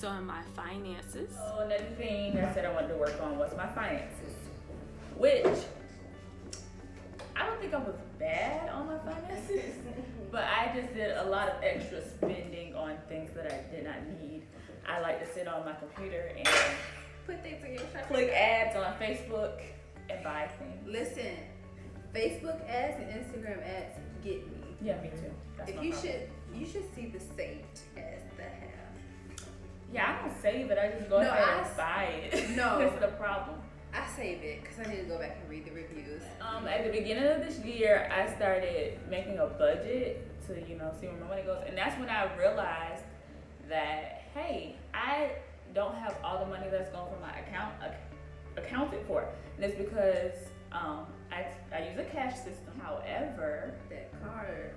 on my finances. So another thing I said I wanted to work on was my finances, which I don't think I was bad on my finances, but I just did a lot of extra spending on things that I did not need. I like to sit on my computer and Put things in your shopping click cart. ads on Facebook and buy things. Listen, Facebook ads and Instagram ads get me. Yeah, me too. That's If my you problem. you should see the saved ads that have. Yeah, I don't save it. I just go No, ahead and buy it. No. That's the problem. I save it because I need to go back and read the reviews. At the beginning of this year, I started making a budget to, see where my money goes. And that's when I realized that, hey, I don't have all the money that's going from my account accounted for. And it's because I use a cash system. However, That card.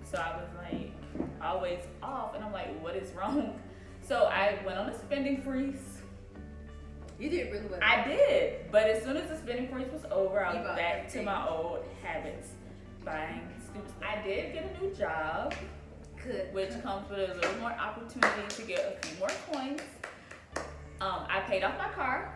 so I was like always off, and I'm like, what is wrong? So I went on a spending freeze. You did really well. I did, but as soon as the spending freeze was over, I You was bought back everything. to my old habits, buying stupid. I did get a new job, Good. which comes with a little more opportunity to get a few more coins. I paid off my car,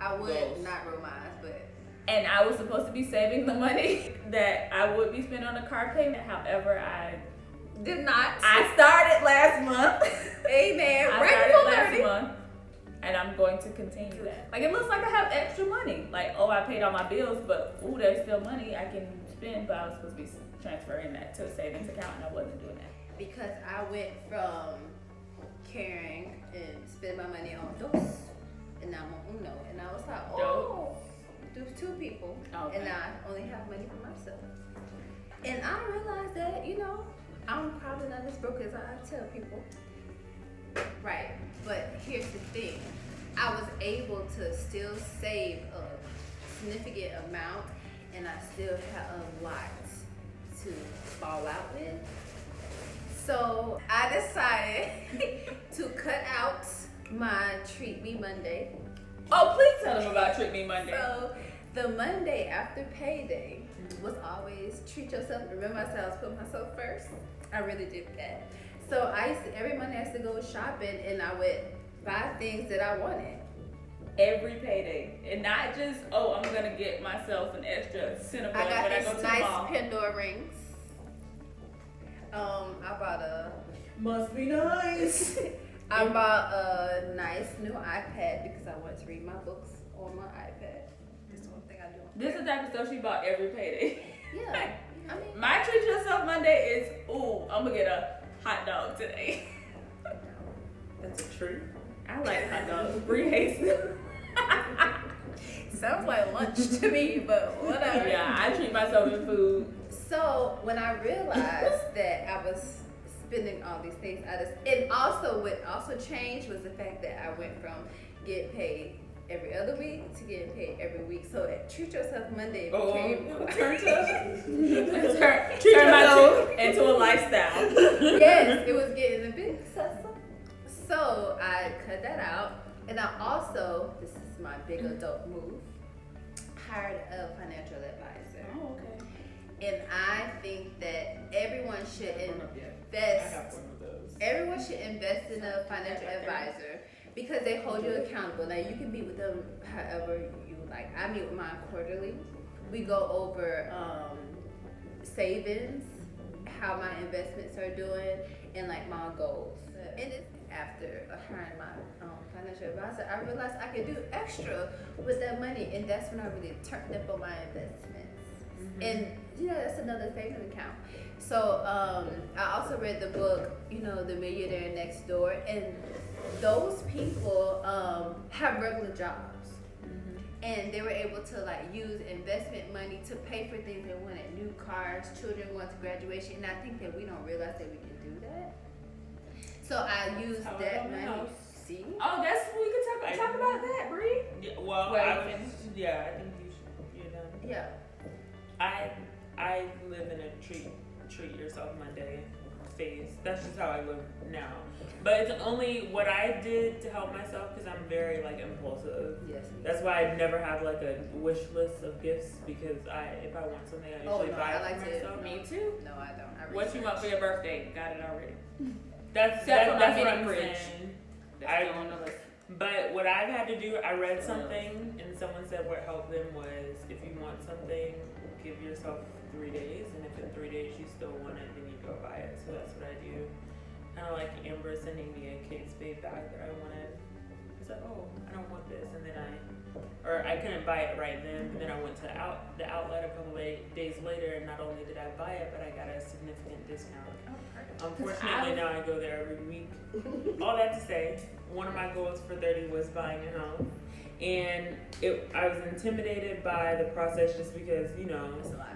I would Goals. not romance, but and I was supposed to be saving the money that I would be spending on a car payment. However, I did not. started last month. Amen. I Right started before last 30. month, and I'm going to continue that. Like, it looks like I have extra money. Like, I paid all my bills, but there's still money I can spend. But I was supposed to be transferring that to a savings account, and I wasn't doing that. Because I went from caring and spend my money on dos, and now I'm on uno, and I was like, do two people, Okay. and I only have money for myself. And I realized that, I'm probably not as broke as I tell people. Right, but here's the thing. I was able to still save a significant amount, and I still have a lot to fall out with. So I decided to cut out my Treat Me Monday. Oh, please tell them about Treat Me Monday. So the Monday after payday was always treat yourself. Remember I said I was putting myself first? I really did that. So every Monday I used to go shopping, and I would buy things that I wanted. Every payday. And not just, I'm going to get myself an extra Cinnabon I got when I these go to the nice mall. Pandora rings. I bought Must be nice. I bought a nice new iPad because I want to read my books on my iPad. That's one thing I do. This is the type of stuff she bought every payday. Yeah. I mean, My Treat Yourself Monday is, I'm going to get a hot dog today. That's a treat. I like hot dogs. Bree hates them. sounds like lunch to me, but whatever. Yeah, I treat myself with food. So when I realized that I was spending all these things, and also what also changed was the fact that I went from getting paid every other week to getting paid every week. So at Treat Yourself Monday became Turn my treat into a lifestyle. yes, it was getting a bit excessive. So I cut that out, and I also, this is my big adult move, hired a financial advisor. Oh, okay. And I think that everyone should I have invest. one of those. Everyone should invest in a financial advisor because they hold you accountable. Now you can meet with them however you like. I meet with mine quarterly. We go over savings, how my investments are doing, and like my goals. And it's after hiring my financial advisor, I realized I could do extra with that money, and that's when I really turned up on my investments. And that's another savings account. So I also read the book, The Millionaire Next Door, and those people have regular jobs. And they were able to use investment money to pay for things they wanted, new cars, children going to graduation. And I think that we don't realize that we can do that. So I used How that about my money. house? See? Oh, we could talk about that, Bree. Yeah, well, Well, I you finished? yeah, I think you should. You're done. Yeah. I live in a treat yourself Monday phase. That's just how I live now. But it's only what I did to help myself because I'm very impulsive. Yes. That's why I never have a wish list of gifts because if I want something I usually buy I it like for to. myself. Me too. No, I don't. What you want for your birthday? Got it already. That's Except for my what mini I'm fridge. saying. That's still on the list. But what I've had to do, I read something and someone said what helped them was if you want something, give yourself 3 days, and if in 3 days you still want it, then you go buy it. So that's what I do. Kind of like Amber sending me a Kate Spade bag that I wanted. I said, oh, I don't want this, and then I couldn't buy it right then, but then I went to the outlet a couple of days later, and not only did I buy it, but I got a significant discount. Unfortunately, now I go there every week. All that to say, one of my goals for 30 was buying a home. And I was intimidated by the process just because,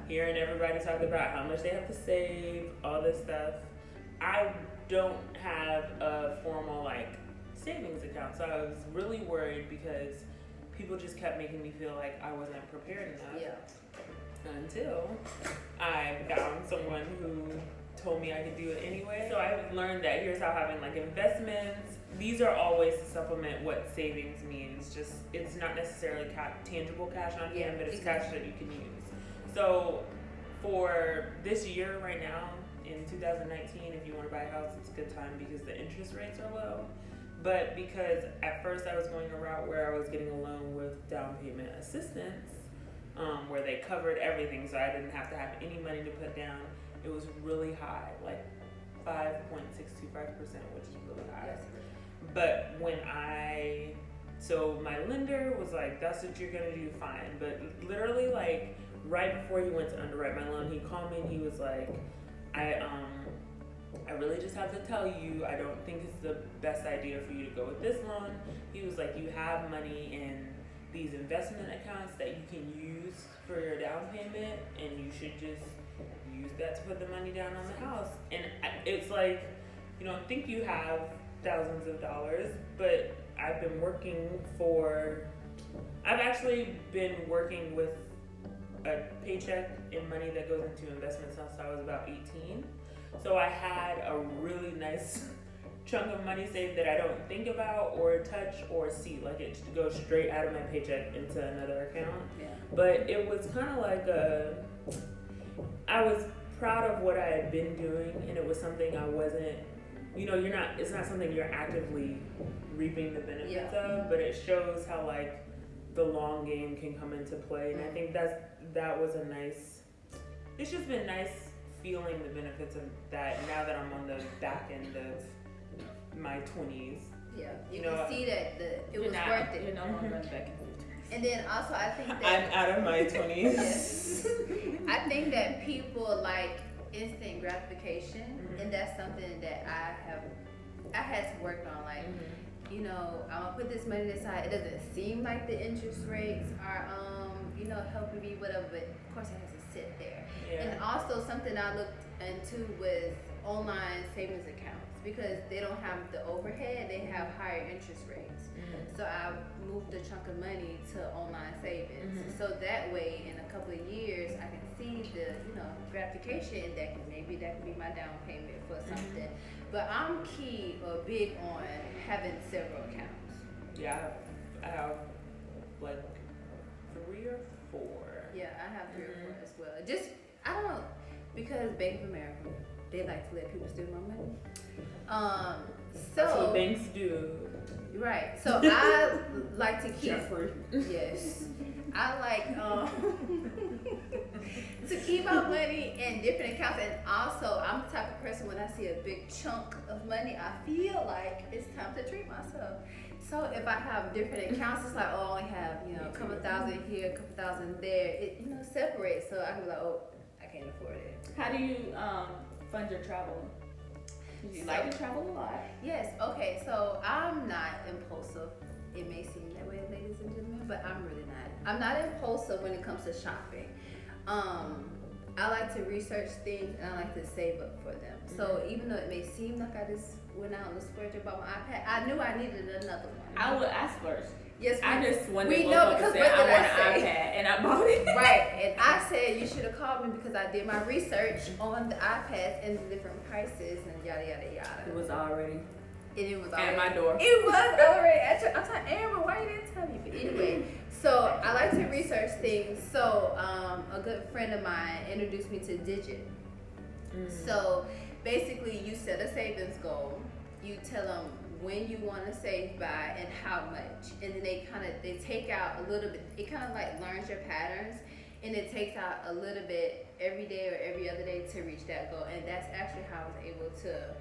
hearing everybody talk about how much they have to save, all this stuff. I don't have a formal, savings account. So I was really worried because people just kept making me feel like I wasn't prepared enough. Yeah. Until I found someone who told me I could do it anyway. So I've learned that here's how having investments, these are always to supplement what savings means. Just it's not necessarily tangible cash on hand, but it's cash that you can use. So for this year right now in 2019, if you want to buy a house, it's a good time because the interest rates are low. But because at first I was going a route where I was getting a loan with down payment assistance, where they covered everything, so I didn't have to have any money to put down. It was really high, 5.625%, which is really high. Yes. But so my lender was like, that's what you're gonna do, fine. But literally, right before he went to underwrite my loan, he called me and he was like, I really just have to tell you, I don't think it's the best idea for you to go with this loan. He was like, you have money in these investment accounts that you can use for your down payment, and you should just use that to put the money down on the house. And it's like, you don't think you have thousands of dollars, but I've actually been working with a paycheck in money that goes into investments since I was about 18. So I had a really nice chunk of money saved that I don't think about or touch or see. It goes straight out of my paycheck into another account. Yeah. But it was kind of I was proud of what I had been doing, and it was something I wasn't, it's not something you're actively reaping the benefits of, but it shows how the long game can come into play. And I think that was it's just been nice feeling the benefits of that now that I'm on the back end of my 20s. Yeah, you can see that it was worth it. You're no longer back in the 20s. And then also I think that I'm out of my 20s. Yes. I think that people like instant gratification, and that's something that I had to work on. I'm gonna put this money aside. It doesn't seem like the interest rates are helping me, whatever, but of course it has to sit there. Yeah. And also something I looked into was online savings accounts, because they don't have the overhead, they have higher interest rates. So I moved a chunk of money to online savings. So that way in a couple of years I can see the gratification, and that can be my down payment for something. But I'm big on having several accounts. Yeah, I have 3 or 4. Yeah, I have 3 or 4 as well. Just, I don't know, because Bank of America, they like to let people steal my money. That's what banks do. Right. So I like to keep. Jeffrey. Yes. I like to keep my money in different accounts, and also I'm the type of person, when I see a big chunk of money, I feel like it's time to treat myself. So if I have different accounts, it's I only have a couple thousand here, a couple thousand there. It separates, so I can be like, oh, I can't afford it. How do you fund your travel? Do you like to travel a lot? Yes. Okay. So I'm not impulsive. It may seem that way, ladies and gentlemen, but I'm really not. I'm not impulsive when it comes to shopping. I like to research things, and I like to save up for them. So even though it may seem like I just went out and splurged about my iPad, I knew I needed another one. I splurged. Yes, I just went we to know, look because and said, what did I want I an say? iPad, and I bought it. Right, and I said you should have called me because I did my research on the iPads and the different prices and yada yada yada. It was already And it was already at my door. It was already at your. I'm like, Amber, why you didn't tell me? But anyway, so I like to research things. So a good friend of mine introduced me to Digit. So basically, you set a savings goal. you tell them when you want to save by and how much, and then they take out a little bit. It kind of like learns your patterns, and it takes out a little bit every day or every other day to reach that goal. And that's actually how I was able to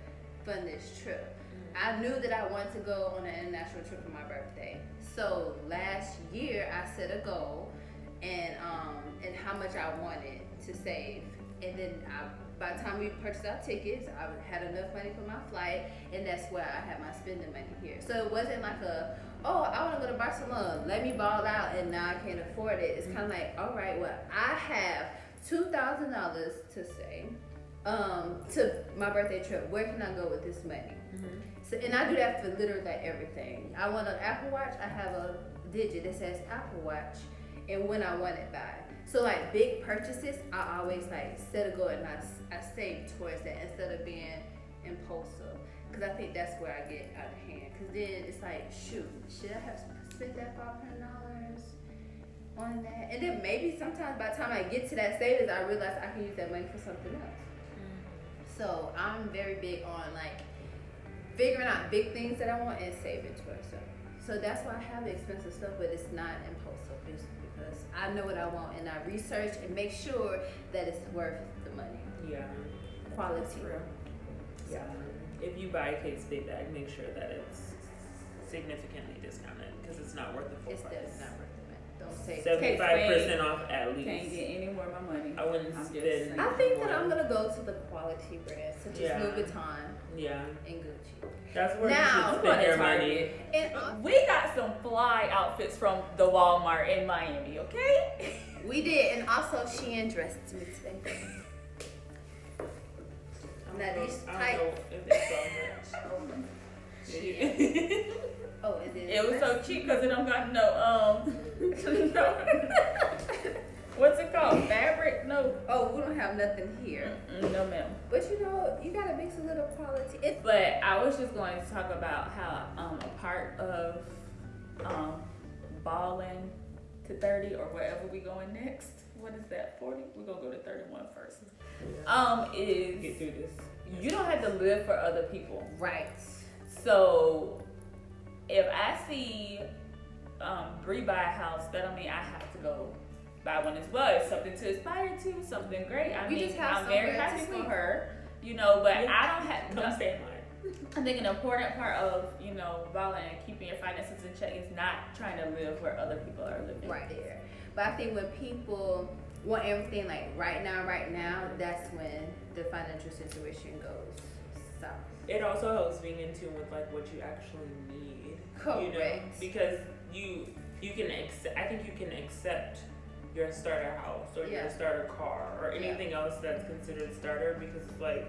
fund this trip. I knew that I wanted to go on an international trip for my birthday. So last year I set a goal and how much I wanted to save. And then by the time we purchased our tickets, I had enough money for my flight, and that's where I had my spending money here. So it wasn't like I want to go to Barcelona, let me ball out, and now I can't afford it. It's kind of like, all right, well, I have $2,000 to save to my birthday trip. Where can I go with this money? So, and I do that for literally like everything. I want an Apple Watch. I have a digit that says Apple Watch, and when I want it by. So like big purchases, I always like set a goal and I save towards that instead of being impulsive. Cause I think that's where I get out of hand. Cause then it's like, shoot, should I have spent that $500 on that? And then maybe sometimes by the time I get to that savings, I realize I can use that money for something else. So I'm very big on like figuring out big things that I want and saving towards them. So that's why I have the expensive stuff, but it's not impulsive. It's because I know what I want and I research and make sure that it's worth the money. Yeah. Quality. Yeah. If you buy a Kate Spade bag, make sure that it's significantly discounted because it's not worth the full It's price. definitely not worth it. Don't say 75% off at least. Can't get any more of my money. I wouldn't spend. I think that I'm gonna go to the quality brands such as Louis Vuitton Yeah. and Gucci. That's where Now, you should spend your money. And We got some fly outfits from the Walmart in Miami, okay? we did, and also Shein dressed me today. Now these I tight. don't know if it's so much. Shein. Oh, is it? It was so cheap because it don't got no what's it called? Fabric? No. Oh, we don't have nothing here. No, ma'am. But you gotta mix a little quality. But I was just going to talk about how a part of Ballin to 30 or wherever we going next. What is that? 40? We're gonna go to 31 first. Is Get through this. you don't have to live for other people. Right. So if I see Bree buy a house, that don't mean I have to go buy one as well. It's something to aspire to, something great. I mean, just have I'm very somewhere to happy stay. for her, but I don't have. Come stay in mine. I think an important part of Ballin and keeping your finances in check is not trying to live where other people are living. Right there. But I think when people want everything like right now, that's when the financial situation goes south. It also helps being in tune with like what you actually need. Correct. Because you can I think you can accept your starter house or your starter car or anything else that's considered starter because it's like,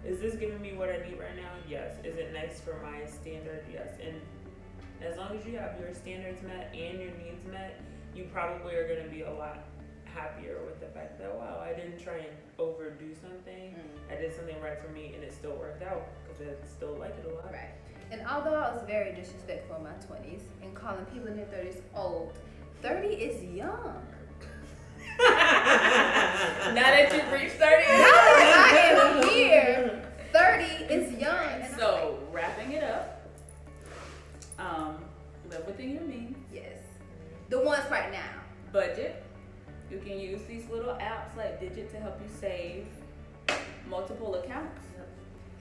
is this giving me what I need right now? Yes. Is it nice for my standard? Yes. And as long as you have your standards met and your needs met, you probably are going to be a lot happier with the fact that, wow, I didn't try and overdo something. I did something right for me and it still worked out because I still like it a lot. Right. And although I was very disrespectful in my 20s and calling people in their 30s old, 30 is young. Now that you've reached 30, Now that I am here, 30 is young. And so wrapping it up, live within your means. yes. The ones right now. Budget. You can use these little apps like Digit to help you save multiple accounts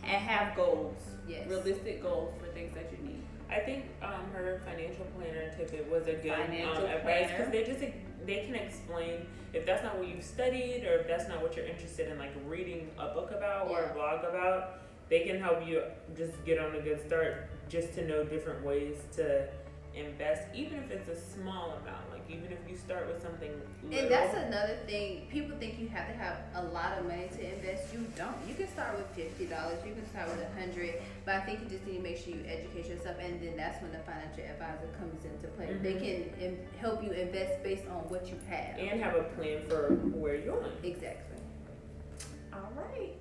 and have goals. Yes. Realistic goals for things that you need. I think her financial planner tip was a good Financial advice planner. because they can explain if that's not what you've studied or if that's not what you're interested in, like reading a book about or a blog about. They can help you just get on a good start, just to know different ways to invest, even if it's a small amount. Like even if you start with something little. And that's another thing. People think you have to have a lot of money to invest. You don't. You can start with $50. You can start with $100. But I think you just need to make sure you educate yourself, and then that's when the financial advisor comes into play. They can help you invest based on what you have and have a plan for where you're going. Exactly. All right.